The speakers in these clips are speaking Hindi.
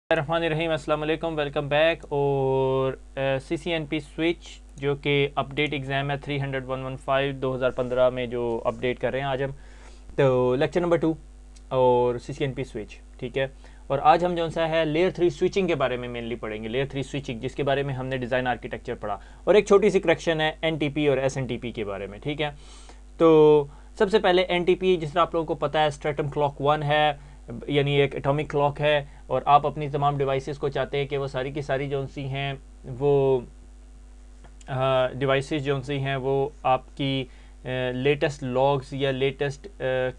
रहमानिर्रहीम, अस्सलाम वालेकुम, वेलकम बैक। और CCNP स्विच जो कि अपडेट एग्ज़ाम है 300-115 2015 में जो अपडेट कर रहे हैं आज हम, तो लेक्चर नंबर 2 और CCNP स्विच, ठीक है। और आज हम जो सा है लेयर 3 स्विचिंग के बारे में मेनली पढ़ेंगे। लेयर 3 स्विचिंग जिसके बारे में हमने डिज़ाइन आर्किटेक्चर पढ़ा, और एक छोटी सी करेक्शन है NTP और SNTP के बारे में, ठीक है। तो सबसे पहले NTP, जिस तरह आप लोगों को पता है, स्ट्रैटम क्लॉक 1 है, यानी एक एटॉमिक क्लॉक है। और आप अपनी तमाम डिवाइसेस को चाहते हैं कि वो सारी की सारी जो सी हैं वो डिवाइसेस जो सी हैं वो आपकी लेटेस्ट लॉग्स या लेटेस्ट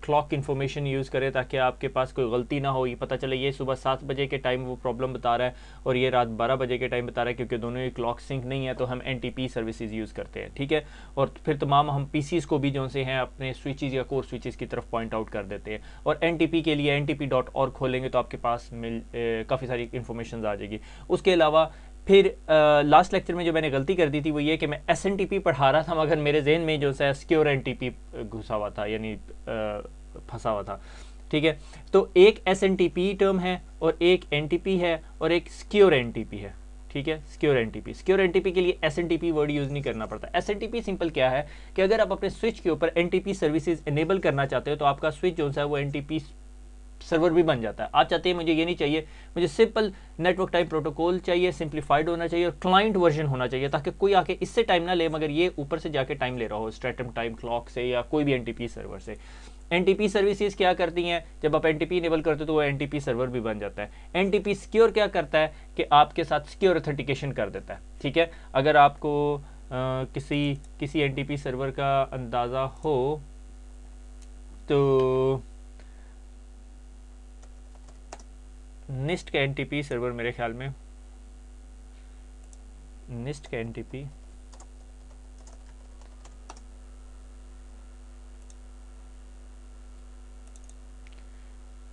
क्लॉक इन्फॉर्मेशन यूज़ करें, ताकि आपके पास कोई गलती ना हो। ये पता चले ये सुबह 7 बजे के टाइम वो प्रॉब्लम बता रहा है और ये रात 12 बजे के टाइम बता रहा है, क्योंकि दोनों ही क्लॉक सिंक नहीं है, तो हम NTP सर्विसेज यूज़ करते हैं, ठीक है। और फिर तमाम हम PCs को भी जो से हैं अपने स्विचेस या कोर स्विचेस की तरफ पॉइंट आउट कर देते हैं। और NTP के लिए ntp.org खोलेंगे तो आपके पास काफ़ी सारी इन्फॉर्मेशन आ जाएगी। उसके अलावा फिर लास्ट लेक्चर में जो मैंने गलती कर दी थी वो ये कि मैं SNTP पढ़ा रहा था, मगर मेरे जहन में जो है सिक्योर NTP घुसा हुआ था, यानी फंसा हुआ था, ठीक है। तो एक SNTP टर्म है और एक NTP है और एक सिक्योर NTP है, ठीक है। सिक्योर NTP के लिए SNTP वर्ड यूज़ नहीं करना पड़ता। SNTP सिंपल क्या है कि अगर आप अपने स्विच के ऊपर NTP सर्विसेज इनेबल करना चाहते हो तो आपका स्विच जो है वो NTP सर्वर भी बन जाता है। आप चाहते हैं मुझे ये नहीं चाहिए, मुझे सिंपल नेटवर्क टाइप प्रोटोकॉल चाहिए, सिंप्लीफाइड होना चाहिए और क्लाइंट वर्जन होना चाहिए, ताकि कोई आके इससे टाइम ना ले मगर ये ऊपर से जाके टाइम ले रहा हो, स्ट्रैटम टाइम क्लॉक से या कोई भी NTP सर्वर से। NTP सर्विसेज क्या करती हैं, जब आप NTP इनेबल करते हो तो वो NTP सर्वर भी बन जाता है। NTP सिक्योर क्या करता है कि आपके साथ सिक्योर ऑथेंटिकेशन कर देता है, ठीक है। अगर आपको किसी NTP सर्वर का अंदाज़ा हो तो निस्ट का NTP सर्वर, मेरे ख्याल में निस्ट का NTP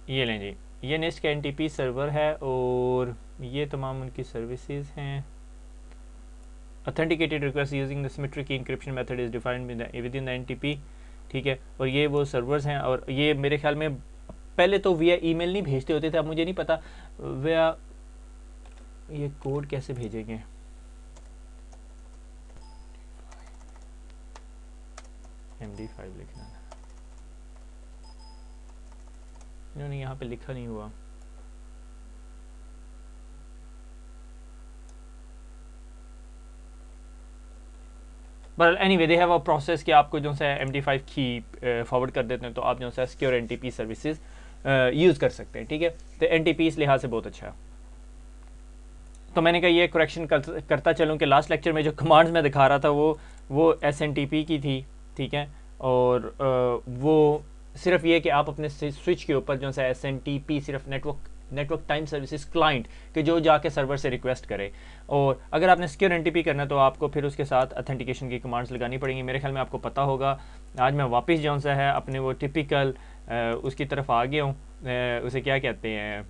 ये लें जी, ये निस्ट का NTP सर्वर है और ये तमाम उनकी सर्विसेज हैं। Authenticated request using the symmetric encryption method is defined with in the NTP, ठीक है। और ये वो सर्वर्स हैं, और ये मेरे ख्याल में पहले तो विया ईमेल नहीं भेजते होते थे, अब मुझे नहीं पता विया ये कोड कैसे भेजेंगे। MD5 लिखना है, इन्होंने यहाँ पे लिखा नहीं हुआ। But anyway they have a process कि आपको जो है MD5 की फॉरवर्ड कर देते हैं, तो आप जो है सिक्योर NTP सर्विसेज यूज़ कर सकते हैं, ठीक है। तो NTP इस लिहाज से बहुत अच्छा है। तो मैंने कहा ये करेक्शन करता चलूँ कि लास्ट लेक्चर में जो कमांड्स मैं दिखा रहा था वो SNTP की थी, ठीक है। और वो सिर्फ ये कि आप अपने स्विच के ऊपर जो है SNTP सिर्फ नेटवर्क टाइम सर्विसेज क्लाइंट के जो जाके सर्वर से रिक्वेस्ट करे। और अगर आपने सिक्योर NTP करना है तो आपको फिर उसके साथ ऑथेंटिकेशन की कमांड्स लगानी पड़ेंगी। मेरे ख्याल में आपको पता होगा। आज मैं वापस जो सा है अपने वो टिपिकल उसकी तरफ आ गया हूँ, उसे क्या कहते हैं,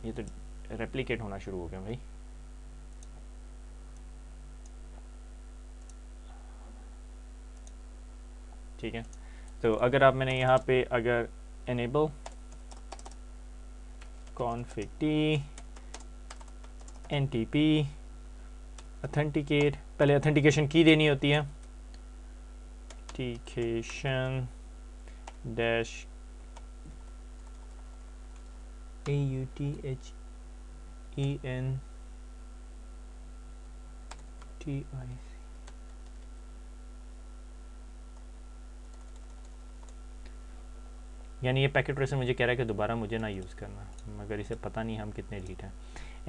ये तो रेप्लिकेट होना शुरू हो गया भाई, ठीक है। तो अगर आप मैंने यहाँ पे अगर enable config t NTP authenticate, पहले ऑथेंटिकेशन की देनी होती है, authentication dash AUTHENTIC, यानी ये पैकेट ट्रेसर मुझे कह रहा है कि दोबारा मुझे ना यूज़ करना, मगर इसे पता नहीं हम कितने लीट हैं।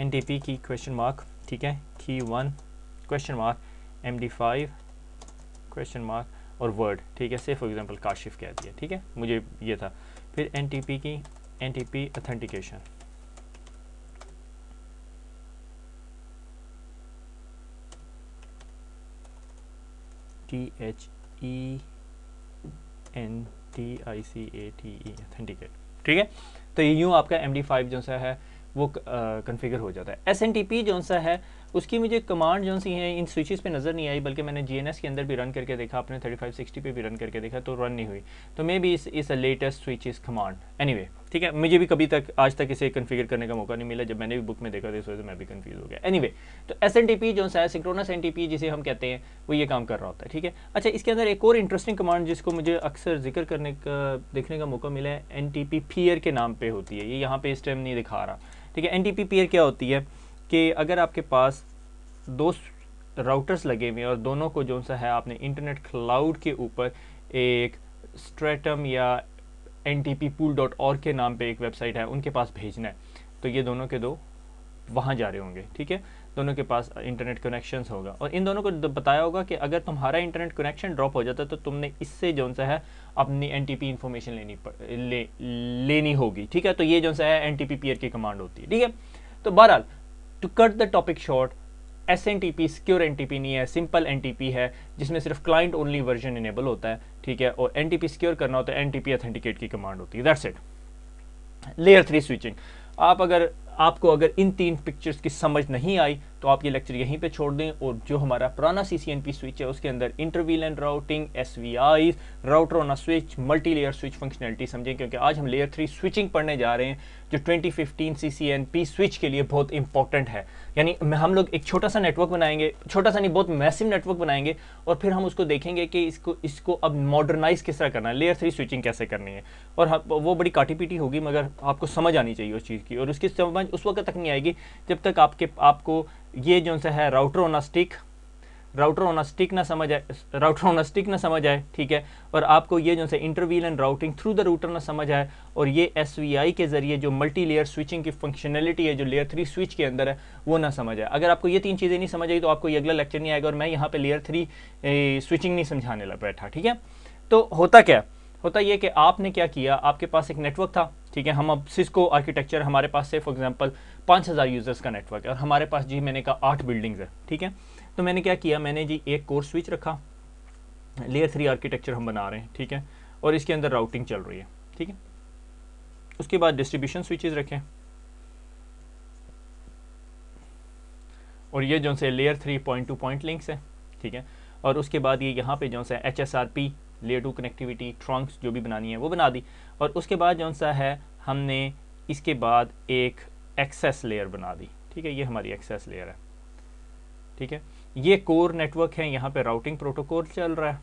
NTP की क्वेश्चन मार्क, ठीक है, की 1 question mark, MD5 question mark और वर्ड, ठीक है। से फॉर एग्जांपल काशिफ कह दिया, ठीक है, मुझे ये था। फिर NTP की NTP ऑथेंटिकेशन, THENTICATE ऑथेंटिकेट, ठीक है। तो ये यूँ आपका MD5 जो सा है वो कन्फिगर हो जाता है। SNTP जो सा है उसकी मुझे कमांड जो सी हैं इन स्विचेस पे नज़र नहीं आई, बल्कि मैंने GNS के अंदर भी रन करके देखा, अपने 3560 पे भी रन करके देखा तो रन नहीं हुई। तो मे बी इस लेटेस्ट स्विचेस कमांड एनीवे, ठीक है। मुझे भी कभी तक आज तक इसे कन्फिगर करने का मौका नहीं मिला, जब मैंने भी बुक में देखा था इस वजह से मैं भी कन्फ्यूज हो गया। एनीवे, तो SNTP जो है सिंक्रोनस NTP जिसे हम कहते हैं वो ये काम कर रहा होता है, ठीक है। अच्छा, इसके अंदर एक और इंटरेस्टिंग कमांड जिसको मुझे अक्सर जिक्र करने का देखने का मौका मिला है, NTP peer के नाम पे होती है। ये यहाँ पे इस टाइम नहीं दिखा रहा, ठीक है। NTP peer क्या होती है कि अगर आपके पास दो राउटर्स लगे हुए हैं और दोनों को जो सा है आपने इंटरनेट क्लाउड के ऊपर एक स्ट्रेटम या ntppool.org के नाम पे एक वेबसाइट है उनके पास भेजना है, तो ये दोनों के दो वहाँ जा रहे होंगे, ठीक है। दोनों के पास इंटरनेट कनेक्शंस होगा और इन दोनों को बताया होगा कि अगर तुम्हारा इंटरनेट कनेक्शन ड्रॉप हो जाता है तो तुमने इससे जो सा है अपनी NTP इन्फॉर्मेशन लेनी होगी, ठीक है। तो ये जो सा है NTP peer की कमांड होती है, ठीक है। तो बहरहाल to cut the topic short, SNTP secure NTP नहीं है, सिंपल NTP है जिसमें सिर्फ क्लाइंट ओनली वर्जन इनेबल होता है, ठीक है। और NTP सिक्योर करना होता है NTP ऑथेंटिकेट की कमांड होती है, दैट्स इट। लेयर 3 स्विचिंग, आपको अगर इन 3 पिक्चर्स की समझ नहीं आई तो आप ये लेक्चर यहीं पे छोड़ दें और जो हमारा पुराना CCNP स्विच है उसके अंदर inter VLAN routing, SVI, router on a switch, multi layer switch functionality समझें, क्योंकि आज हम लेयर 3 स्विचिंग पढ़ने जा रहे हैं जो 2015 CCNP स्विच के लिए बहुत इंपॉर्टेंट है। यानी हम लोग एक छोटा सा नेटवर्क बनाएंगे, छोटा सा नहीं बहुत मैसिव नेटवर्क बनाएंगे और फिर हम उसको देखेंगे कि इसको अब मॉडर्नाइज किस तरह करना है, लेयर 3 स्विचिंग कैसे करनी है। और वो बड़ी काटी पीटी होगी मगर आपको समझ आनी चाहिए उस चीज़ की, और उसकी समझ उस वक्त तक नहीं आएगी जब तक आपको ये जो सा है राउटर ऑन अ स्टिक ना समझ आए, ठीक है। और आपको ये जो है इंटरवीलन राउटिंग थ्रू द रूटर ना समझ आए और ये SVI के जरिए जो मल्टी लेयर स्विचिंग की फंक्शनलिटी है जो लेयर 3 स्विच के अंदर है वो ना समझ आए। अगर आपको ये 3 चीज़ें नहीं समझ आई तो आपको ये अगला लेक्चर नहीं आएगा और मैं यहाँ पे लेयर 3 स्विचिंग नहीं समझाने लग बैठा, ठीक है। तो होता ये कि आपने क्या किया, आपके पास एक नेटवर्क था, ठीक है। हम अब सिस्को आर्किटेक्चर, हमारे पास से फॉर एग्जांपल 5000 यूज़र्स का नेटवर्क है और हमारे पास जी मैंने कहा 8 बिल्डिंग्स है, ठीक है। तो मैंने क्या किया, मैंने जी एक कोर स्विच रखा, लेयर 3 आर्किटेक्चर हम बना रहे हैं, ठीक है। और इसके अंदर राउटिंग चल रही है, ठीक है। उसके बाद डिस्ट्रीब्यूशन स्विचेस रखें और ये जो से layer 3 point two point links है, ठीक है। और उसके बाद ये यहाँ पे जो सा HSRP लेयर 2 कनेक्टिविटी ट्रंक्स जो भी बनानी है वो बना दी। और उसके बाद जो सा है हमने इसके बाद एक एक्सेस लेयर बना दी, ठीक है। ये हमारी एक्सेस लेयर है, ठीक है। ये कोर नेटवर्क है, यहाँ पे राउटिंग प्रोटोकॉल चल रहा है,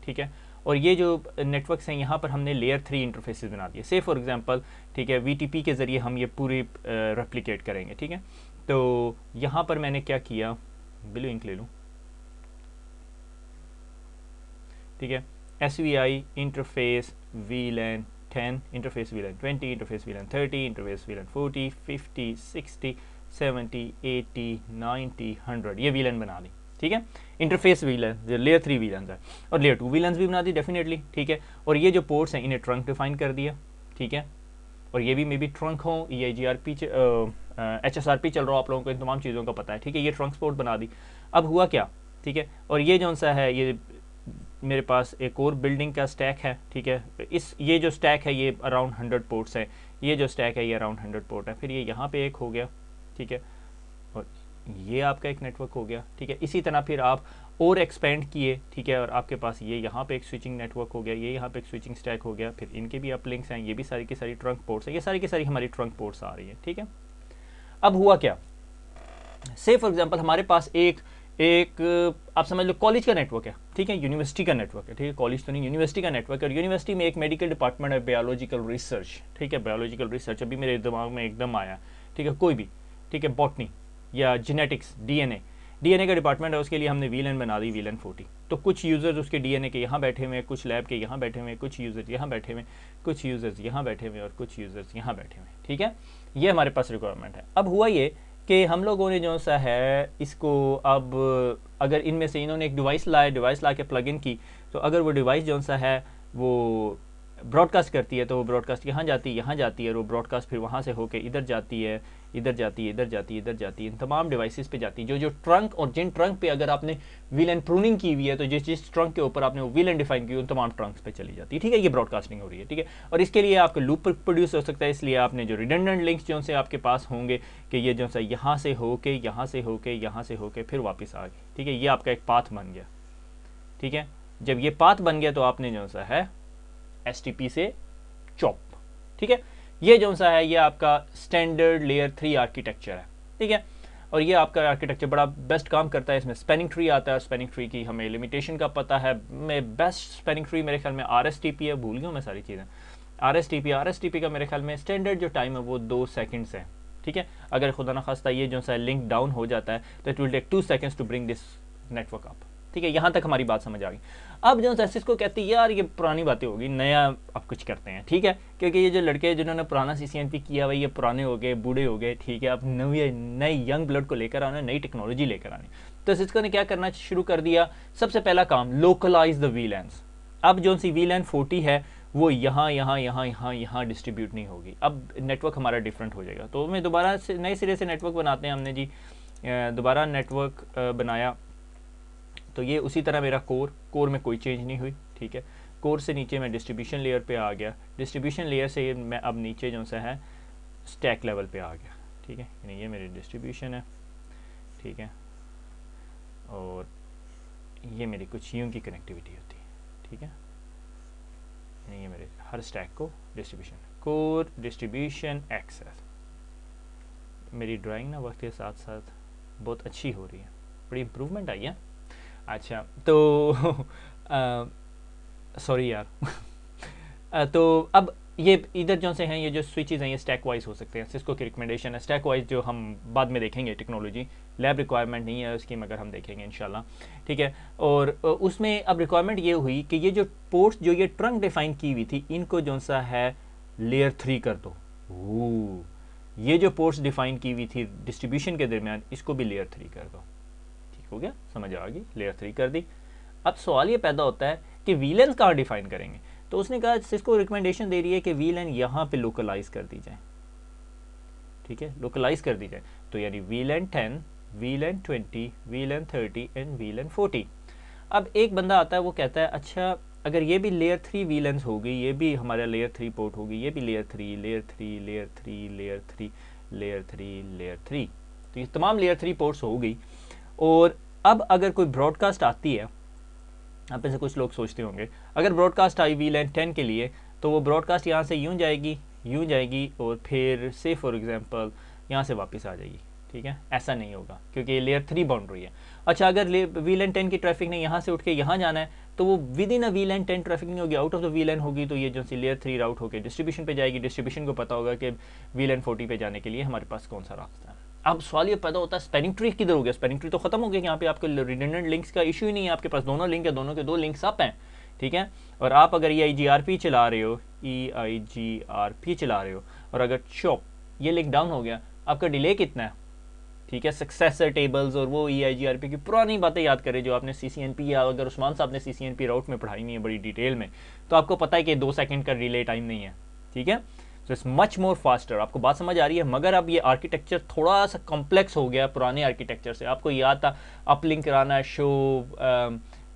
ठीक है। और ये जो नेटवर्क्स हैं यहाँ पर हमने लेयर 3 इंटरफेसेस बना दिए, से फॉर एग्जांपल, ठीक है। VTP के ज़रिए हम ये पूरी रेप्लिकेट करेंगे, ठीक है। तो यहाँ पर मैंने क्या किया, ब्लू इंक ले लूँ, ठीक है। SVI interface VLAN 10, interface VLAN 20, interface VLAN 30, interface VLAN 40, 50, 60, 70, 80, 90, 100, ये VLAN बना दी, ठीक है। इंटरफेस VLAN जो लेयर 3 VLANs है और लेयर 2 VLANs भी बना दी डेफिनेटली, ठीक है। और ये जो पोर्ट्स हैं इन्हें ट्रंक डिफाइन कर दिया, ठीक है। और ये भी मे बी ट्रंक हो, EIGRP HSRP चल रहा हो, आप लोगों को इन तमाम चीज़ों का पता है, ठीक है। ये ट्रंक पोर्ट बना दी। अब हुआ क्या, ठीक है। और ये जो सा है ये मेरे पास एक और बिल्डिंग का स्टैक है, ठीक है। ये जो स्टैक है ये अराउंड 100 पोर्ट्स है, ये जो स्टैक है ये अराउंड 100 पोर्ट है। फिर ये यहाँ पे एक हो गया, ठीक है। और ये आपका एक नेटवर्क हो गया, ठीक है। इसी तरह फिर आप और एक्सपेंड किए, ठीक है। और आपके पास ये यहाँ पे एक स्विचिंग नेटवर्क हो गया, ये यहाँ पे एक स्विचिंग स्टैक हो गया, फिर इनके भी अप लिंक्स हैं, ये भी सारी की सारी ट्रंक पोर्ट्स हैं, ये सारी की सारी हमारी ट्रंक पोर्ट्स आ रही है, ठीक है। अब हुआ क्या, से फॉर एग्जाम्पल हमारे पास एक आप समझ लो कॉलेज का नेटवर्क है, ठीक है। यूनिवर्सिटी का नेटवर्क है, ठीक है। कॉलेज तो नहीं, यूनिवर्सिटी का नेटवर्क है। और यूनिवर्सिटी में एक मेडिकल डिपार्टमेंट है, बायोलॉजिकल रिसर्च, ठीक है। बायोलॉजिकल रिसर्च अभी मेरे दिमाग में एकदम आया, ठीक है। कोई भी, ठीक है, बॉटनी या जेनेटिक्स, DNA का डिपार्टमेंट है, उसके लिए हमने VLAN बना दी, VLAN 40। तो कुछ यूज़र्स उसके DNA के यहाँ बैठे हुए हैं, कुछ लैब के यहाँ बैठे हुए हैं, कुछ यूज़र्स यहाँ बैठे हुए हैं, कुछ यूज़र्स यहाँ बैठे हुए हैं और कुछ यूज़र्स यहाँ बैठे हुए हैं, ठीक है। ये हमारे पास रिक्वायरमेंट है। अब हुआ ये कि हम लोगों ने जो सा है इसको अब अगर इनमें से इन्होंने एक डिवाइस ला के प्लग इन की, तो अगर वो डिवाइस जो सा है वो ब्रॉडकास्ट करती है तो वो ब्रॉडकास्ट यहाँ जाती है और वो ब्रॉडकास्ट फिर वहाँ से होके इधर जाती है, इधर जाती है, इधर जाती है, इधर जाती है, इन तमाम डिवाइसेस पे जाती है। जो जो ट्रंक और जिन ट्रंक पे अगर आपने वीलन प्रूनिंग की हुई है तो जिस जिस ट्रंक के ऊपर आपने वो वीलन डिफाइन की उन तमाम ट्रंक्स पे चली जाती है। ठीक है, ये ब्रॉडकास्टिंग हो रही है। ठीक है, और इसके लिए आपका लूप प्रोड्यूस हो सकता है, इसलिए आपने जो रिडंडेंट लिंक्स जो से आपके पास होंगे कि ये जो सा यहाँ से होके यहाँ से होके यहाँ से होके फिर वापस आ गए। ठीक है, ये आपका एक पाथ बन गया। ठीक है, जब ये पाथ बन गया तो आपने जो सा है STP से चॉप। ठीक है, ये जो सा है ये आपका स्टैंडर्ड लेयर 3 आर्किटेक्चर है। ठीक है, और ये आपका आर्किटेक्चर बड़ा बेस्ट काम करता है। इसमें स्पैनिंग ट्री आता है, स्पैनिंग ट्री की हमें लिमिटेशन का पता है। मैं बेस्ट स्पैनिंग ट्री मेरे ख्याल में RSTP है, भूल गया मैं सारी चीज़ें। RSTP का मेरे ख्याल में स्टैंडर्ड जो टाइम है वो 2 सेकंड्स है। ठीक है, अगर खुदा ना खास्ता ये जो सा लिंक डाउन हो जाता है तो it will take 2 seconds to bring this network up. ठीक है, यहाँ तक हमारी बात समझ आ गई। अब जो है सिस्को कहती है यार ये पुरानी बातें होगी, नया अब कुछ करते हैं। ठीक है, क्योंकि ये जो लड़के जिन्होंने पुराना CCNP किया भाई ये पुराने हो गए, बूढ़े हो गए। ठीक है, अब नए यंग ब्लड को लेकर आना, नई टेक्नोलॉजी लेकर आनी। तो सिस्को ने क्या करना शुरू कर दिया, सबसे पहला काम लोकलाइज द VLANs। अब जो सी VLAN 40 है वो यहाँ यहाँ यहाँ यहाँ यहाँ डिस्ट्रीब्यूट नहीं होगी, अब नेटवर्क हमारा डिफरेंट हो जाएगा। तो हमें दोबारा से नए सिरे से नेटवर्क बनाते हैं हमने जी, दोबारा नेटवर्क बनाया। तो ये उसी तरह मेरा कोर में कोई चेंज नहीं हुई। ठीक है, कोर से नीचे मैं डिस्ट्रीब्यूशन लेयर पे आ गया, डिस्ट्रीब्यूशन लेयर से मैं अब नीचे जो सा है स्टैक लेवल पे आ गया। ठीक है, यानी ये मेरी डिस्ट्रीब्यूशन है। ठीक है, और ये मेरी कुछ यूं की कनेक्टिविटी होती है। ठीक है, यानी ये मेरे हर स्टैक को डिस्ट्रीब्यूशन, कोर डिस्ट्रीब्यूशन एक्सेस। मेरी ड्राइंग ना वक्त के साथ साथ बहुत अच्छी हो रही है, बड़ी इम्प्रूवमेंट आई है। अच्छा, तो सॉरी यार तो अब ये इधर जो से हैं ये जो स्विचेस हैं ये स्टैक वाइज हो सकते हैं। सिस्को की रिकमेंडेशन है स्टैक वाइज, जो हम बाद में देखेंगे, टेक्नोलॉजी लैब रिक्वायरमेंट नहीं है उसकी, मगर हम देखेंगे इंशाल्लाह। ठीक है, और उसमें अब रिक्वायरमेंट ये हुई कि ये जो पोर्ट्स जो ये ट्रंक डिफाइन की हुई थी इनको जो सा है लेयर 3 कर दो। ये जो पोर्ट्स डिफाइन की हुई थी डिस्ट्रीब्यूशन के दरमियान इसको भी लेयर 3 कर दो। हो गया, समझ आ गई, लेयर 3 कर दी। अब सवाल ये पैदा होता है कि वीलन कहाँ डिफाइन करेंगे। तो उसने कहा सिस्को रिकमेंडेशन दे रही है कि वीलन यहाँ पे लोकलाइज कर दी जाए। ठीक है, लोकलाइज कर दी जाए, तो यानी VLAN 10, VLAN 20, VLAN 30 and VLAN 40। अब एक बंदा आता है वो कहता है अच्छा अगर ये भी लेयर 3 वीलेंस होगी, ये भी हमारा लेयर 3 पोर्ट होगी, ये भी layer 3 layer 3 layer 3 layer 3 layer 3 layer 3, तो ये तमाम लेयर 3 पोर्ट्स हो गई। और अब अगर कोई ब्रॉडकास्ट आती है, आप में से कुछ लोग सोचते होंगे अगर ब्रॉडकास्ट आई VLAN 10 के लिए तो वो ब्रॉडकास्ट यहाँ से यूँ जाएगी और फिर से फॉर एग्जांपल यहाँ से वापस आ जाएगी। ठीक है, ऐसा नहीं होगा क्योंकि ये लेयर 3 बाउंड्री है। अच्छा, अगर VLAN 10 की ट्रैफिक ने यहाँ से उठ के यहाँ जाना है तो वो with in a VLAN 10 traffic नहीं होगी, आउट ऑफ द VLAN होगी, तो ये जो सी लेयर 3 राउट होकर डिस्ट्रीब्यूशन पे जाएगी। डिस्ट्रीब्यूशन को पता होगा कि VLAN 40 पे जाने के लिए हमारे पास कौन सा रास्ता है। अब सवाल ये पैदा होता है स्पैनिंग ट्री किधर हो गया, स्पैनिंग ट्री तो खत्म हो गया, यहाँ पे आपके रिडंडेंट लिंक्स का इशू ही नहीं है, आपके पास दोनों लिंक है, दोनों के 2 लिंक्स अप हैं। ठीक है, और आप अगर EIGRP चला रहे हो, EIGRP चला रहे हो और अगर चॉप ये लिंक डाउन हो गया, आपका डिले कितना है। ठीक है, सक्सेसर टेबल्स और वो EIGRP की पुरानी बातें याद करें जो आपने CCNP या अगर उस्मान साहब ने CCNP राउट में पढ़ाई नहीं है बड़ी डिटेल में, तो आपको पता है कि 2 सेकंड का डिले टाइम नहीं है। ठीक है, so it's much more faster. आपको बात समझ आ रही है। मगर अब ये आर्किटेक्चर थोड़ा सा कॉम्प्लेक्स हो गया पुराने आर्किटेक्चर से। आपको याद था अपलिंक कराना है, शो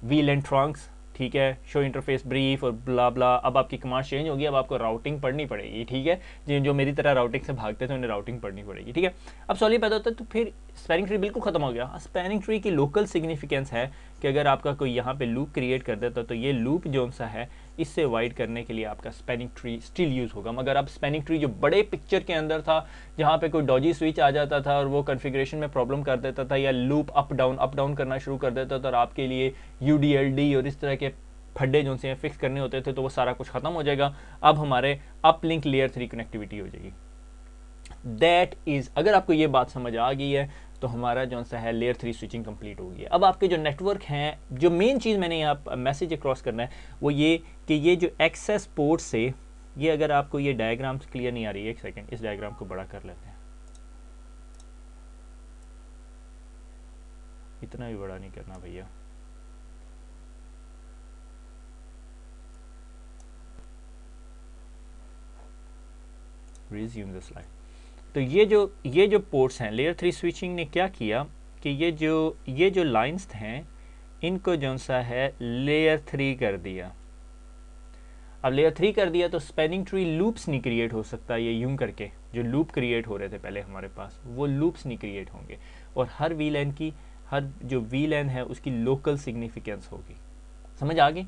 VLAN ट्रंक्स, ठीक है, शो इंटरफेस ब्रीफ और ब्ला ब्ला। अब आपकी कमांड चेंज होगी, अब आपको राउटिंग पढ़नी पड़ेगी। ठीक है, जो मेरी तरह राउटिंग से भागते थे उन्हें राउटिंग पढ़नी पड़ेगी। ठीक है, अब सवाल ये पैदा होता है तो फिर स्पैनिंग ट्री बिल्कुल खत्म हो गया। स्पैनिंग ट्री की लोकल सिग्निफिकेंस है कि अगर आपका कोई यहाँ पे लूप क्रिएट कर देता तो ये लूप जो सा है इससे वाइड करने के लिए आपका स्पैनिंग ट्री स्टिल यूज़ होगा। मगर अब स्पैनिंग ट्री जो बड़े पिक्चर के अंदर था, जहाँ पे कोई डॉजी स्विच आ जाता था और वो कॉन्फ़िगरेशन में प्रॉब्लम कर देता था, या लूप अप डाउन करना शुरू कर देता था और आपके लिए UDLD और इस तरह के फड्डे जो से फिक्स करने होते थे, तो वो सारा कुछ खत्म हो जाएगा। अब हमारे अपलिंक लेयर 3 कनेक्टिविटी हो जाएगी। दैट इज, अगर आपको ये बात समझ आ गई है तो हमारा जो सा है लेयर 3 स्विचिंग कंप्लीट होगी। अब आपके जो नेटवर्क हैं, जो मेन चीज़ मैंने यहाँ मैसेज क्रॉस करना है वो ये कि ये जो एक्सेस पोर्ट से, ये अगर आपको ये डायग्राम्स क्लियर नहीं आ रही है, एक सेकेंड इस डायग्राम को बड़ा कर लेते हैं, इतना भी बड़ा नहीं करना भैया। Resume the slide. तो ये जो पोर्ट्स हैं, लेयर 3 स्विचिंग ने क्या किया कि ये जो लाइंस हैं इनको जो सा है लेयर 3 कर दिया। अब लेयर 3 कर दिया तो स्पैनिंग ट्री लूप्स नहीं क्रिएट हो सकता, ये यूं करके जो लूप क्रिएट हो रहे थे पहले हमारे पास वो लूप्स नहीं क्रिएट होंगे, और हर वीलैन की हर जो वीलैन है उसकी लोकल सिग्निफिकेंस होगी। समझ आ गई?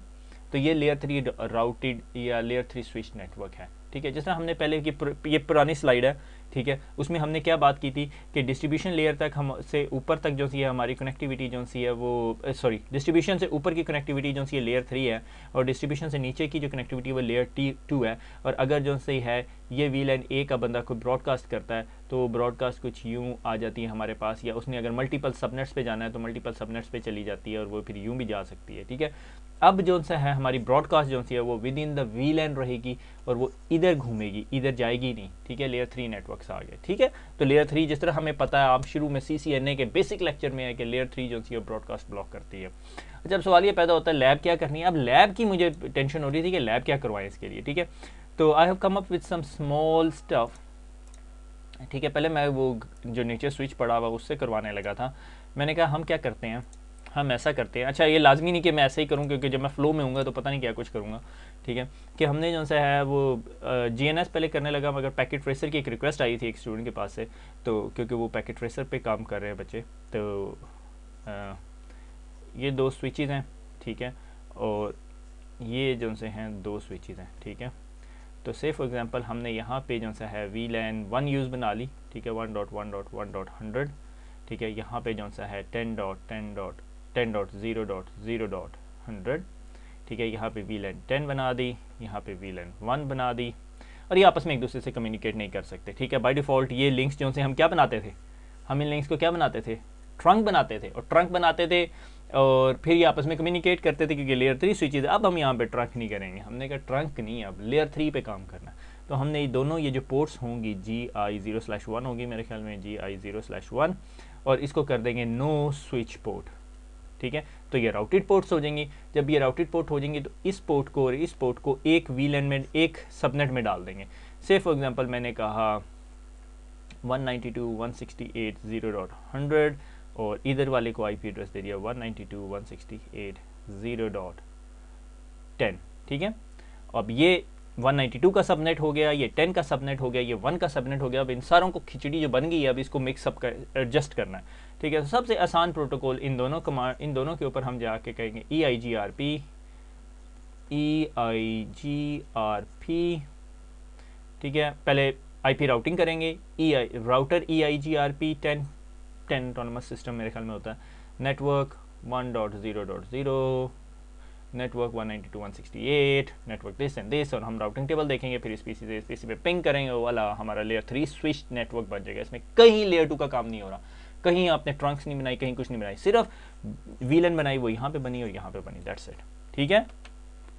तो ये लेयर 3 राउटेड या लेयर 3 स्विच नेटवर्क है। ठीक है, जिस तरह हमने पहले की ये पुरानी स्लाइड है, ठीक है, उसमें हमने क्या बात की थी कि डिस्ट्रीब्यूशन लेयर तक हम से ऊपर तक जो सी है हमारी कनेक्टिविटी जो सी है वो डिस्ट्रीब्यूशन से ऊपर की कनेक्टिविटी जो सी है लेयर 3 है, और डिस्ट्रीब्यूशन से नीचे की जो कनेक्टिविटी वो लेयर 2 है। और अगर जो सी है ये वीलैन ए का बंदा कोई ब्रॉडकास्ट करता है तो ब्रॉडकास्ट कुछ यूँ आ जाती है हमारे पास, या उसने अगर मल्टीपल सबनेट्स पे जाना है तो मल्टीपल सबनेट्स पे चली जाती है, और वो फिर यूँ भी जा सकती है। ठीक है, अब जो सा है हमारी ब्रॉडकास्ट जो सी है वो विद इन द वीलैन रहेगी और वो इधर घूमेगी, इधर जाएगी नहीं। ठीक है, लेयर 3 नेटवर्क्स आ गए। ठीक है, तो लेयर 3 जिस तरह हमें पता है, आप शुरू में CCNA के बेसिक लेक्चर में है कि लेयर 3 जो सी है ब्रॉडकास्ट ब्लॉक करती है। अच्छा, अब सवाल ये पैदा होता है लैब क्या करनी है। अब लैब की मुझे टेंशन हो रही थी कि लैब क्या करवाएं इसके लिए। ठीक है, तो I have come up with some small stuff. ठीक है, पहले मैं वो जो नीचे स्विच पड़ा हुआ उससे करवाने लगा था। मैंने कहा हम क्या करते हैं, हम ऐसा करते हैं। अच्छा, ये लाजमी नहीं कि मैं ऐसे ही करूं, क्योंकि जब मैं फ्लो में हूँगा तो पता नहीं क्या कुछ करूँगा। ठीक है, कि हमने जो सा है वो GNS पहले करने लगा, मगर पैकेट ट्रेसर की एक रिक्वेस्ट आई थी एक स्टूडेंट के पास से, तो क्योंकि वो पैकेट ट्रेसर पे काम कर रहे हैं बच्चे, तो ये 2 स्विचेस हैं। ठीक है, और ये जो से हैं 2 स्विचेस हैं। ठीक है, तो से फॉर एग्जांपल हमने यहाँ पे जो सा है VLAN 1 यूज़ बना ली। ठीक है, 1.1.1.100। ठीक है, यहाँ पे जो सा है 10.10.10.0.0.100। ठीक है, यहाँ पे VLAN 10 बना दी, यहाँ पे VLAN 1 बना दी, और ये आपस में एक दूसरे से कम्युनिकेट नहीं कर सकते। ठीक है, बाय डिफ़ॉल्ट ये लिंक्स जो से हम क्या बनाते थे, हम इन लिंक्स को क्या बनाते थे, ट्रंक बनाते थे, और ट्रंक बनाते थे और फिर ये आपस में कम्युनिकेट करते थे, क्योंकि लेयर 3 स्विचेज। अब हम यहाँ पे ट्रंक नहीं करेंगे, हमने कहा ट्रंक नहीं, अब लेयर 3 पे काम करना। तो हमने ये दोनों ये जो पोर्ट्स होंगी GI0/1 होगी मेरे ख्याल में, GI0/1, और इसको कर देंगे नो स्विच पोर्ट। ठीक है, तो ये राउटेड पोर्ट्स हो जाएंगी। जब ये राउटेड पोर्ट हो जाएंगी तो इस पोर्ट को और इस पोर्ट को एक VLAN में, एक सबनेट में डाल देंगे। से फॉर एग्जांपल मैंने कहा 192.168.0.100, और इधर वाले को IP एड्रेस दे दिया 192.168.0.10। ठीक है, अब ये 192 का सबनेट हो गया, ये 10 का सबनेट हो गया, ये 1 का सबनेट हो गया। अब इन सारों को खिचड़ी जो बन गई है, अब इसको मिक्सअप कर एडजस्ट करना है। ठीक है, तो सबसे आसान प्रोटोकॉल इन दोनों कमांड, इन दोनों के ऊपर हम जाके कहेंगे EIGRP। ठीक है, पहले IP राउटिंग करेंगे, राउटर EIGRP 10 ऑटोनमस सिस्टम मेरे ख्याल में होता है, network 1.0.0, network 192.168, network this and this, और हम राउटिंग टेबल देखेंगे, फिर इस PC से इस PC पे पिंग करेंगे, वो वाला हमारा लेयर 3 स्विच नेटवर्क बन जाएगा। इसमें कहीं लेयर 2 का काम नहीं हो रहा, कहीं आपने ट्रंक्स नहीं बनाई, कहीं कुछ नहीं बनाई, सिर्फ VLAN बनाई, वो यहाँ पे बनी और यहाँ पे बनी, दैट्स इट। ठीक है,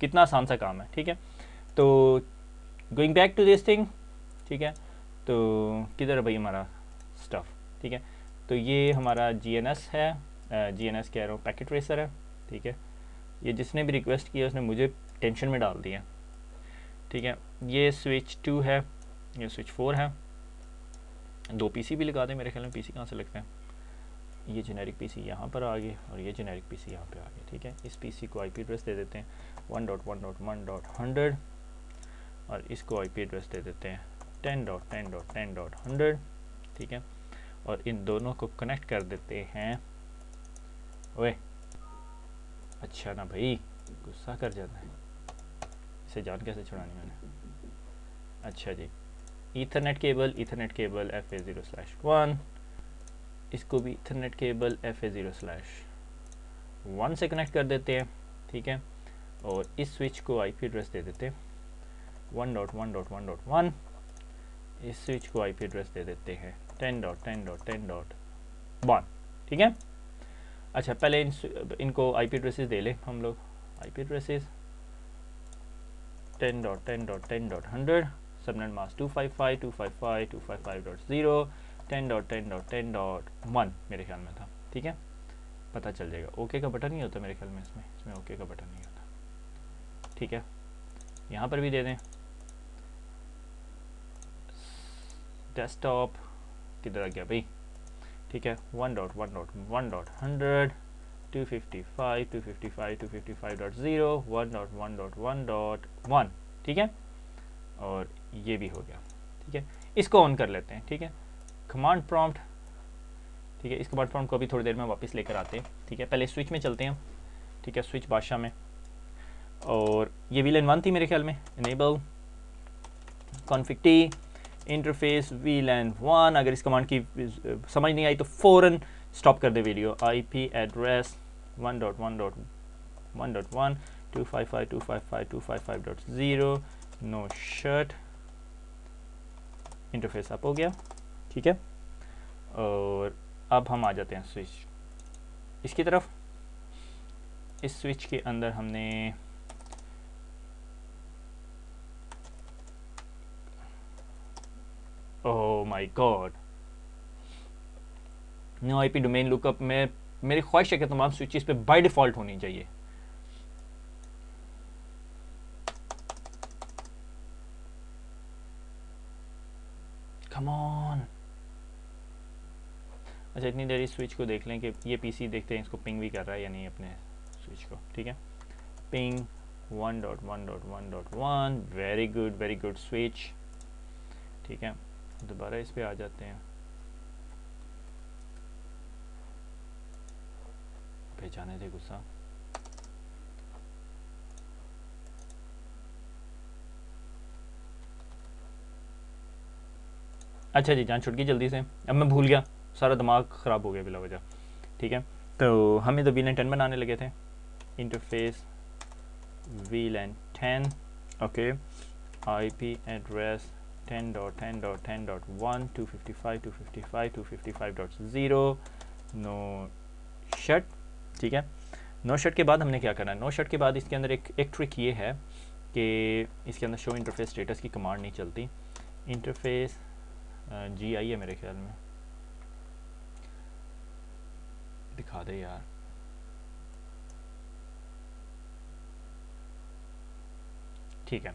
कितना आसान सा काम है। ठीक है, तो going back to this thing. ठीक है, तो किधर है भाई हमारा स्टफ। ठीक है, तो ये हमारा GNS है, GNS कह रहा हूँ, पैकेट ट्रेसर है। ठीक है, ये जिसने भी रिक्वेस्ट किया उसने मुझे टेंशन में डाल दिया। ठीक है, ये स्विच 2 है, ये स्विच 4 है। 2 PC भी लगा दें, मेरे ख्याल में PC कहाँ से लगते हैं, ये जेनेरिक PC यहाँ पर आ गए और ये जेनेरिक PC यहाँ पे आ गए। ठीक है, इस PC को IP एड्रेस दे देते हैं 1.1.1.100, और इसको IP एड्रेस दे देते हैं 10.10.10.100। ठीक है, और इन दोनों को कनेक्ट कर देते हैं। ओए अच्छा ना भाई, गुस्सा कर जाता है, इसे जान कैसे छुड़ानी मैंने। अच्छा जी, ईथरनेट केबल FA0/1, इसको भी ईथरनेट केबल FA0/1 से कनेक्ट कर देते हैं। ठीक है, और इस स्विच को IP एड्रेस दे देते हैं 1.1.1.1, इस स्विच को IP एड्रेस दे देते हैं 10.10.10.1। ठीक है, अच्छा पहले इनको IP एड्रेसेस दे लें हम लोग। IP एड्रेसेस 10.10.10.100, सबनेट मास्क 255.255.255.0, 10.10.10.1 मेरे ख्याल में था। ठीक है, पता चल जाएगा। ओके का बटन नहीं होता मेरे ख्याल में, इसमें ओके का बटन नहीं होता। ठीक है, यहाँ पर भी दे दें डेस्कटॉप किधर आ गया भाई, ठीक है, 1.1.1.100 255 255 255.0 1.1.1.1, ठीक है, और ये भी हो गया, ठीक है। इसको ऑन कर लेते हैं, ठीक है, कमांड प्रॉम्प्ट, ठीक है, इस कमांड प्रॉम्प्ट को अभी थोड़ी देर में वापस लेकर आते हैं, ठीक है। पहले स्विच में चलते हैं, ठीक है, स्विच बादशाह में, और ये VLAN 1 थी मेरे ख्याल में, enable config T interface VLAN 1। अगर इस कमांड की समझ नहीं आई तो फ़ौरन स्टॉप कर दे video. IP address 1.1.1 255 255 255.0 no shut, interface up हो गया, ठीक है। और अब हम आ जाते हैं स्विच इसकी तरफ। इस स्विच के अंदर हमने oh my God, no IP domain lookup में मेरी ख्वाहिश है कि तमाम स्विचेस पे बाय डिफ़ॉल्ट होनी चाहिए। Come on. अच्छा, इतनी देर इस स्विच को देख लें कि ये पीसी देखते हैं इसको पिंग भी कर रहा है या नहीं अपने स्विच को, ठीक है। पिंग 1.1.1.1, वेरी गुड स्विच, ठीक है। दोबारा इस पे आ जाते हैं, पहचाने थे गुस्सा। अच्छा जी, जान छुट गई जल्दी से, अब मैं भूल गया, सारा दिमाग ख़राब हो गया बिला वजह, ठीक है। तो हमें तो VLAN 10 बनाने लगे थे, interface VLAN 10, okay, IP address 10.10.10.1 255 255 255.0 no shut, ठीक है। नो शट के बाद हमने क्या करना है, नो शट के बाद इसके अंदर एक ट्रिक ये है कि इसके अंदर शो इंटरफेस स्टेटस की कमांड नहीं चलती। इंटरफेस GI है मेरे ख्याल में, दिखा दे यार, ठीक है।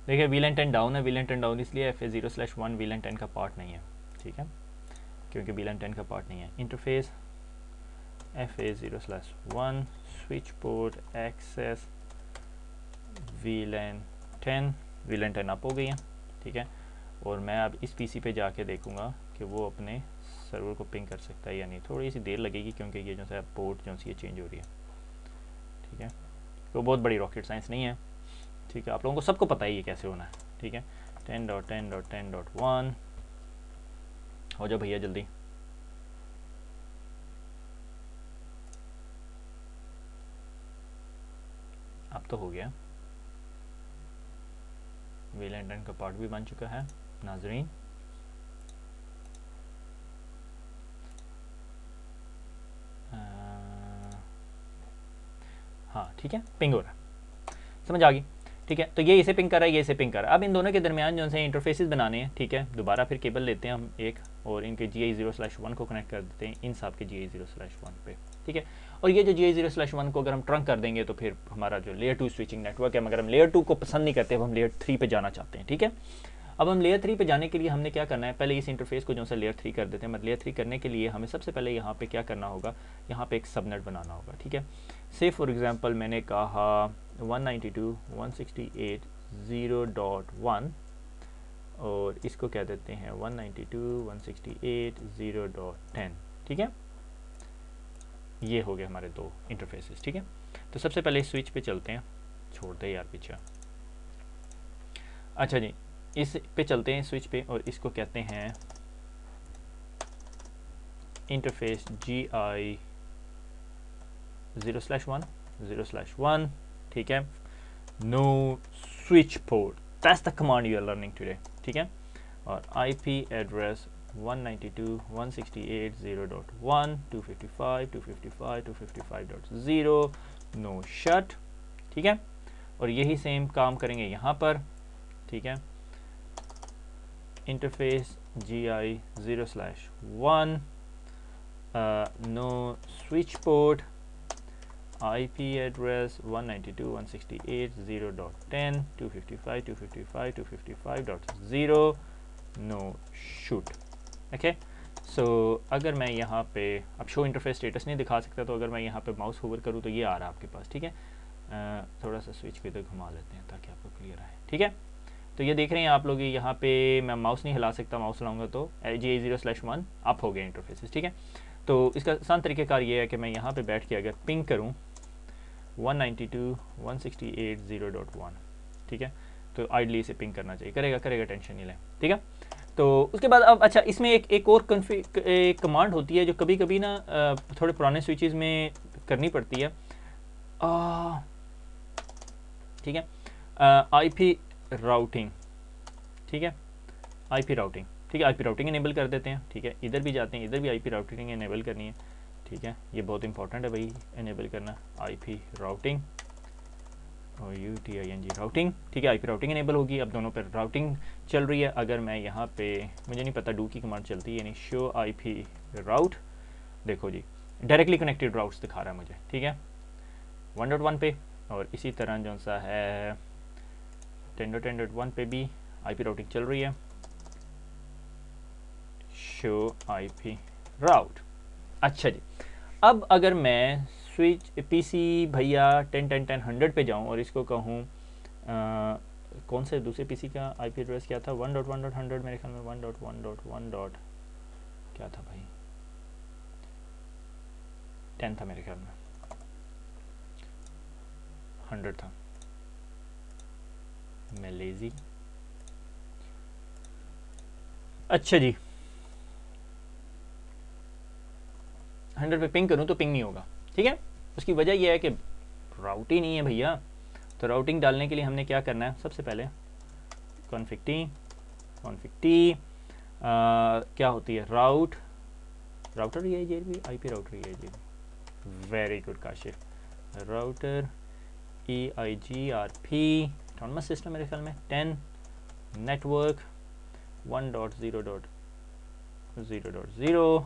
देखिए VLAN 10 डाउन है, VLAN 10 डाउन इसलिए FA0/1 VLAN 10 का पार्ट नहीं है, ठीक है, क्योंकि VLAN 10 का पार्ट नहीं है। Interface FA0/1 switch port access VLAN 10 up हो गई है, ठीक है। और मैं अब इस पीसी पे जाके देखूंगा कि वो अपने सर्वर को पिंग कर सकता है या नहीं। थोड़ी सी देर लगेगी क्योंकि ये जो है पोर्ट जो सी चेंज हो रही है, ठीक है। तो बहुत बड़ी रॉकेट साइंस नहीं है, ठीक है, आप लोगों को सबको पता ही है कैसे होना है, ठीक है। 10.10.10.1 हो जाओ भैया जल्दी। अब तो हो गया, VLAN 10 का पार्ट भी बन चुका है नाजरीन। हाँ ठीक है, पिंग हो रहा है, समझ आ गई, ठीक है। तो ये इसे पिंग कर रहा है, ये इसे पिंग कर रहा है। अब इन दोनों के दरमियान जो से इंटरफेसेस बनाने हैं, ठीक है। दोबारा फिर केबल लेते हैं हम एक, और इनके GI0/1 को कनेक्ट कर देते हैं इन सब के GI0/1 पे, ठीक है। और ये जो GI0/1 को अगर हम ट्रंक कर देंगे तो फिर हमारा जो लेयर 2 स्विचिंग नेटवर्क है, मगर हम लेयर 2 को पसंद नहीं करते, अब हम लेयर 3 पे जाना चाहते हैं, ठीक है। अब हम लेयर 3 पे जाने के लिए हमने क्या करना है, पहले इस इंटरफेस को जो है लेयर 3 कर देते हैं। मतलब लेयर 3 करने के लिए हमें सबसे पहले यहाँ पे क्या करना होगा, यहाँ पे एक सबनेट बनाना होगा, ठीक है। से फॉर एग्जांपल मैंने कहा 192.168.0.1 और इसको क्या देते हैं 192.168.0.10, ठीक है। ये हो गए हमारे दो इंटरफेसेस, ठीक है। तो सबसे पहले स्विच पे चलते हैं, छोड़ दे यार पीछे। अच्छा जी, इस पे चलते हैं स्विच पे, और इसको कहते हैं इंटरफेस GI0/1 ठीक है। No switch port, that's the command you are learning today, ठीक है। और IP एड्रेस 192.168.0.1 255 255 255.0 नो शट, ठीक है। और यही सेम काम करेंगे यहाँ पर, ठीक है। Interface GI0/1 no switch port, IP address 192.168.0.10 255 255 255.0 no shut. Okay, so अगर मैं यहाँ पे अब शो इंटरफेस स्टेटस नहीं दिखा सकता, तो अगर मैं यहाँ पे माउस होवर करूँ तो ये आ रहा है आपके पास। ठीक है, थोड़ा सा स्विच को इधर घुमा लेते हैं ताकि आपको क्लियर आए। ठीक है, तो ये देख रहे हैं आप लोग, यहाँ पे मैं माउस नहीं हिला सकता, माउस हिलाऊंगा तो GA0/1 अप हो गया इंटरफेस। ठीक है, तो इसका आसान तरीक़ेकार ये है कि मैं यहाँ पे बैठ के अगर पिंग करूँ 192.168.0.1, ठीक है, तो आइडली इसे पिंग करना चाहिए, करेगा, टेंशन नहीं लें। ठीक है, तो उसके बाद अब अच्छा, इसमें एक और एक कमांड होती है जो कभी कभी ना थोड़े पुराने स्विचेस में करनी पड़ती है। ठीक है, IP राउटिंग। ठीक है, IP राउटिंग। ठीक है, IP राउटिंग इनेबल कर देते हैं। ठीक है, इधर भी जाते हैं, इधर भी IP राउटिंग इनेबल करनी है। ठीक है, ये बहुत इंपॉर्टेंट है भाई, इनेबल करना IP राउटिंग और UTING राउटिंग। ठीक है, IP राउटिंग इनेबल होगी, अब दोनों पर राउटिंग चल रही है। अगर मैं यहाँ पे, मुझे नहीं पता डू की कमांड चलती है, यानी शो IP राउट, देखो जी डायरेक्टली कनेक्टेड राउट्स दिखा रहा है मुझे। ठीक है, 1.1 पे, और इसी तरह जो सा है 10.10.1 पे भी IP राउटिंग चल रही है, शो IP राउट। अच्छा जी, अब अगर मैं स्विच PC भैया 10.10.10 पे जाऊं और इसको कहूं कौन से दूसरे PC का IP एड्रेस क्या था, 1.1.100 मेरे ख्याल में 1.1.1. क्या था भाई, 10 था मेरे ख्याल में, 100 था, मैं लेजी। अच्छा जी, 100 पे पिंग करूं तो पिंग नहीं होगा। ठीक है, उसकी वजह यह है कि राउट ही नहीं है भैया। तो राउटिंग डालने के लिए हमने क्या करना है, सबसे पहले कॉन्फिग टी क्या होती है, router EIGRP, IP router EIGRP, very good Kashif, router EIGRP autonomous system मेरे ख्याल में 10, नेटवर्क 1.0.0.0,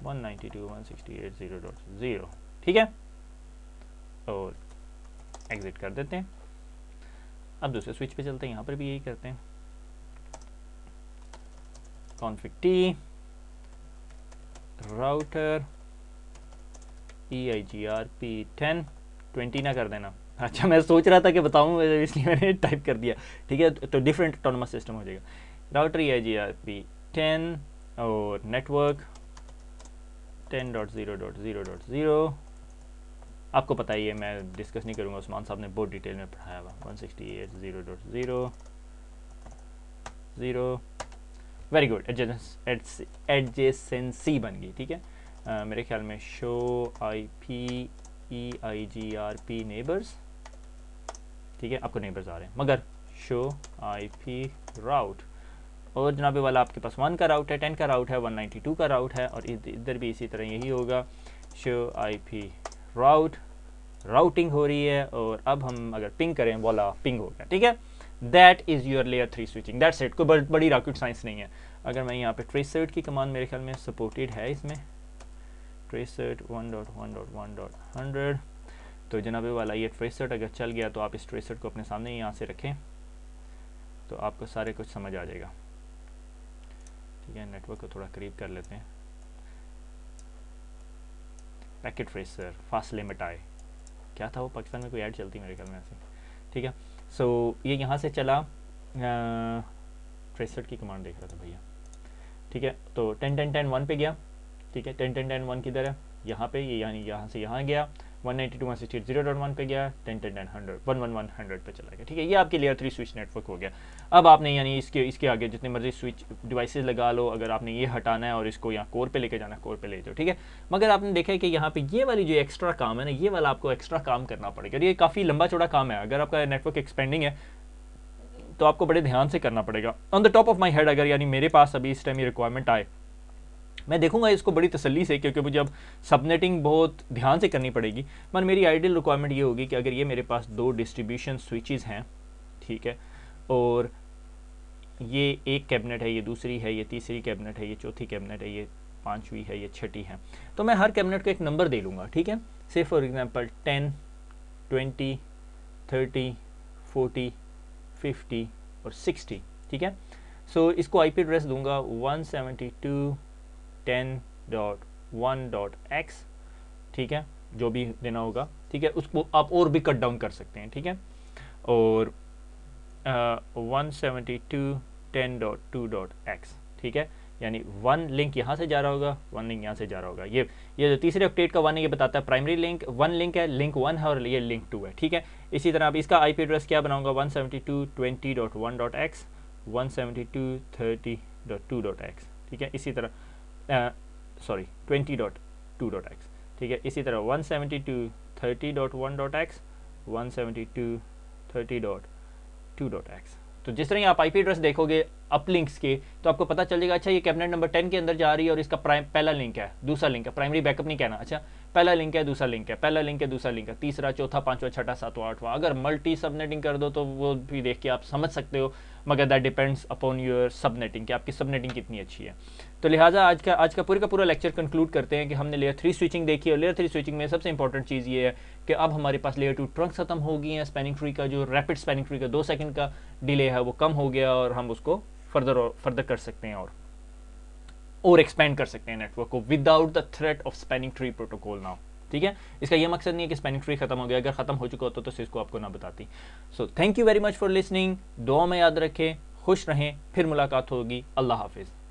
192.168.0.0। ठीक है, और एग्जिट कर देते हैं। अब दूसरे स्विच पे चलते हैं, यहाँ पर भी यही करते हैं, कॉन्फिग टी राउटर EIGRP 10, 20 ना कर देना। अच्छा, मैं सोच रहा था कि बताऊं, इसलिए मैंने टाइप कर दिया। ठीक है, तो डिफरेंट ऑटोनमस सिस्टम हो जाएगा। राउटर EIGRP 10 और नेटवर्क 10.0.0.0। आपको पता ही है, मैं डिस्कस नहीं करूंगा, उस्मान साहब ने बहुत डिटेल में पढ़ाया हुआ। 168.0.0.0, वेरी गुड, एडजेसेंसी बन गई। ठीक है, मेरे ख्याल में शो IP EIGRP नेबर्स। ठीक है, आपको नेबर्स आ रहे हैं, मगर शो IP राउट, और जनाबे वाला आपके पास 1 का राउट है, 10 का राउट है, 192 का राउट है, और इधर भी इसी तरह यही होगा, शो IP राउट, राउटिंग हो रही है। और अब हम अगर पिंग करें, वाला पिंग हो गया। ठीक है, that is your layer 3 switching, that's it, कोई बड़ी रॉकेट साइंस नहीं है। अगर मैं यहाँ पे ट्रेसर्ट की कमांड मेरे ख्याल में सपोर्टेड है, इसमें ट्रेसर्ट 1.1.1.100, तो जनाबे वाला ये ट्रेसर्ट अगर चल गया तो आप इस ट्रेसर्ट को अपने सामने यहाँ से रखें तो आपको सारे कुछ समझ आ जाएगा। ठीक है, नेटवर्क को थोड़ा करीब कर लेते हैं, पैकेट ट्रेसर फासले मिटाए, क्या था वो, पाकिस्तान में कोई ऐड चलती मेरे ख्याल में ऐसे। ठीक है, सो ये यहाँ से चला, ट्रेसर्ट की कमांड देख रहा था भैया। ठीक है, तो 10.10.10 पे गया। ठीक है, 10.10.10 किधर है, यहाँ पे, ये यानी यहाँ से यहाँ गया, 192.168.0.1 पे गया, 10.10.100 पे चला गया। ठीक है, ये आपके लेयर 3 स्विच नेटवर्क हो गया। अब आपने यानी इसके आगे जितने मर्जी स्विच डिवाइसेस लगा लो, अगर आपने ये हटाना है और इसको यहाँ कोर पे लेके जाना है, कोर पे ले जाओ। ठीक है, मगर आपने देखा है कि यहाँ पे ये वाली जो एक्स्ट्रा काम है ना, ये वाला आपको एक्स्ट्रा काम करना पड़ेगा, और ये काफ़ी लंबा चौड़ा काम है। अगर आपका नेटवर्क एक्सपेंडिंग है तो आपको बड़े ध्यान से करना पड़ेगा। On the top of my head, अगर यानी मेरे पास अभी इस टाइम ये रिक्वायरमेंट आए, मैं देखूंगा इसको बड़ी तसल्ली से, क्योंकि मुझे अब सबनेटिंग बहुत ध्यान से करनी पड़ेगी। पर मेरी आइडियल रिक्वायरमेंट ये होगी कि अगर ये मेरे पास 2 डिस्ट्रीब्यूशन स्विचेस हैं, ठीक है, और ये एक कैबिनेट है, ये दूसरी है, ये तीसरी कैबिनेट है, ये चौथी कैबिनेट है, ये 5वीं है, ये 6ठी है, तो मैं हर कैबिनेट को एक नंबर दे लूँगा। ठीक है, से फॉर एग्जांपल 10, 20, 30, 40, 50 और 60। ठीक है। सो इसको आईपी एड्रेस दूंगा 172.10.1.x, ठीक है, जो भी देना होगा, ठीक है। उसको आप और भी कट डाउन कर सकते हैं, ठीक है। और 172.10.2.x, ठीक है, यानी 1 लिंक यहाँ से जा रहा होगा, 1 लिंक यहाँ से जा रहा होगा। ये जो तीसरे ऑक्टेट का 1 है ये बताता है प्राइमरी लिंक 1 लिंक है, लिंक 1 है और ये लिंक 2 है, ठीक है। इसी तरह आप इसका आईपी एड्रेस क्या बनाऊंगा 172.20.1.x 172.30.2.x, ठीक है। इसी तरह 20.2.x, ठीक है। इसी तरह 172.30.1.x 172.30.2.x। तो जिस तरह आप आईपी एड्रेस देखोगे अपलिंक्स के तो आपको पता चलेगा अच्छा ये कैबिनेट नंबर 10 के अंदर जा रही है और इसका पहला लिंक है, दूसरा लिंक है, प्राइमरी बैकअप नहीं कहना, अच्छा पहला लिंक है, दूसरा लिंक है, पहला लिंक है, दूसरा लिंक है, तीसरा, चौथा, पांचवा, छठा, सातवां, आठवां। अगर मल्टी सबनेटिंग कर दो तो वो भी देख के आप समझ सकते हो, मगर that depends upon your subnetting कि आपकी सबनेटिंग कितनी अच्छी है। तो लिहाजा आज का पूरा लेक्चर कंक्लूड करते हैं कि हमने लेयर 3 स्विचिंग देखी और लेयर 3 स्विचिंग में सबसे इंपॉर्टेंट चीज़ ये है कि अब हमारे पास लेयर 2 ट्रंक्स खत्म हो गई हैं, स्पैनिंग ट्री का जो रैपिड स्पैनिंग ट्री का 2 सेकंड का डिले है वो कम हो गया और हम उसको फर्दर कर सकते हैं और एक्सपेंड कर सकते हैं नेटवर्क को without the threat of spanning tree protocol now, ठीक है। इसका ये मकसद नहीं है कि स्पैनिंग ट्री खत्म हो गया, अगर खत्म हो चुका होता तो सिस्को आपको ना बताती। So thank you very much for listening, दुआ में याद रखें, खुश रहें, फिर मुलाकात होगी, अल्लाह हाफिज़।